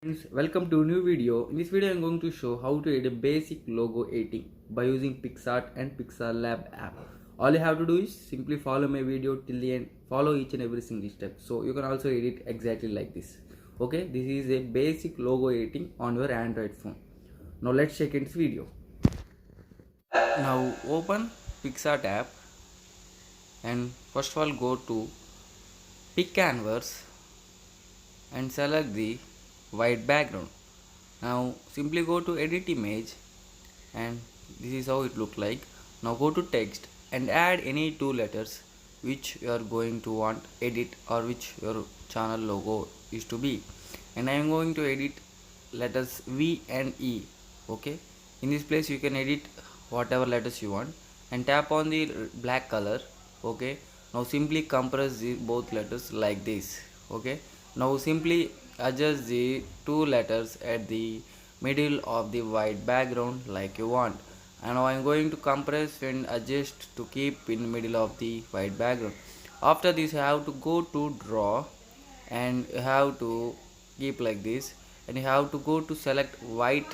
Friends, welcome to a new video. In this video, I am going to show how to edit a basic logo editing by using Picsart and Pixalab app. All you have to do is simply follow my video till the end. Follow each and every single step. So you can also edit exactly like this. Okay, this is a basic logo editing on your Android phone. Now let's check in this video. Now open Picsart app and first of all go to Pick Canvas and select the white background. Now simply go to edit image and this is how it look like. Now go to text and add any two letters which you are going to want edit or which your channel logo is to be, and I am going to edit letters V and E. Okay, in this place you can edit whatever letters you want and tap on the black color. Okay, now simply compress the both letters like this. Okay, now simply adjust the two letters at the middle of the white background like you want, and now I am going to compress and adjust to keep in the middle of the white background. After this you have to go to draw and you have to keep like this, and you have to go to select white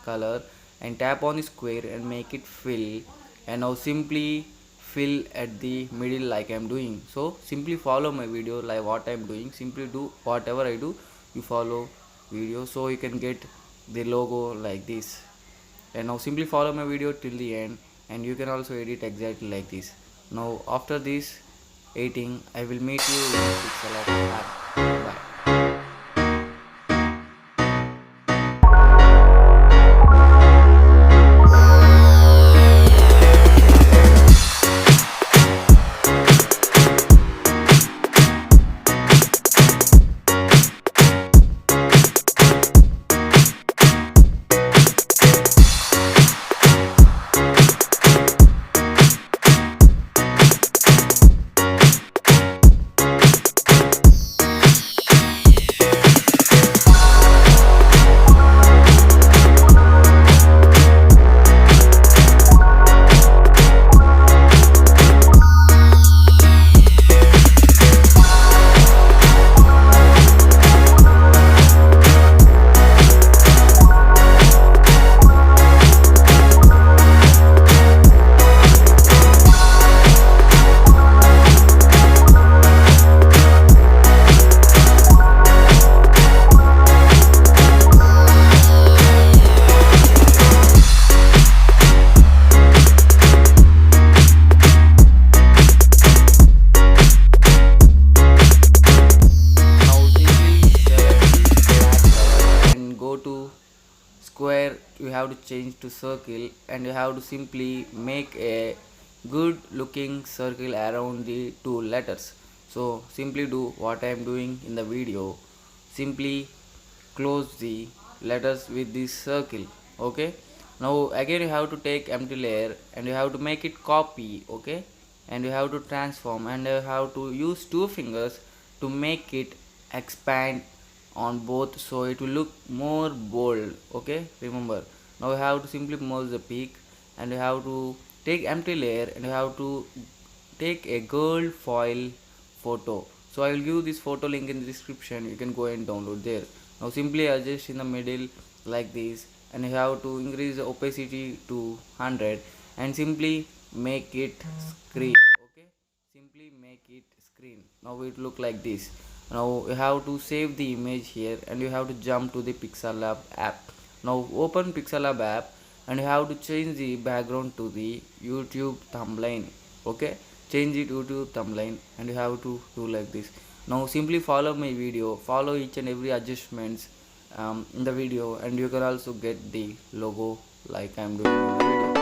color and tap on the square and make it fill, and now simply fill at the middle like I am doing. So simply follow my video like what I am doing. Simply do whatever I do, you follow video, so you can get the logo like this. And now simply follow my video till the end and you can also edit exactly like this. Now after this editing I will meet you in Picsart app. Bye. Square you have to change to circle, and you have to simply make a good looking circle around the two letters. So simply do what I am doing in the video. Simply close the letters with this circle. Okay, now again you have to take empty layer and you have to make it copy. Okay, and you have to transform and you have to use two fingers to make it expand on both, so it will look more bold. Okay, remember, now you have to simply merge the peak and you have to take empty layer and you have to take a gold foil photo. So I will give this photo link in the description, you can go and download there. Now simply adjust in the middle like this and you have to increase the opacity to 100 and simply make it screen. Okay, simply make it screen. Now it look like this. Now you have to save the image here and you have to jump to the Pixalab app. Now open Pixalab app and you have to change the background to the YouTube thumbnail. Okay, change it YouTube thumbnail and you have to do like this. Now simply follow my video, follow each and every adjustments in the video, and you can also get the logo like I am doing in the video.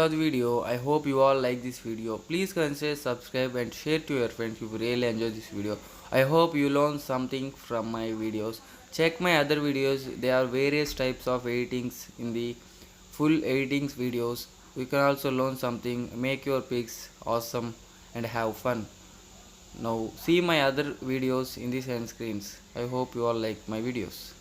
of the video. I hope you all like this video. Please consider subscribe and share to your friends if you really enjoy this video. I hope you learn something from my videos. Check my other videos. There are various types of editings in the full editings videos. You can also learn something, make your pics awesome and have fun. Now see my other videos in these end screens. I hope you all like my videos.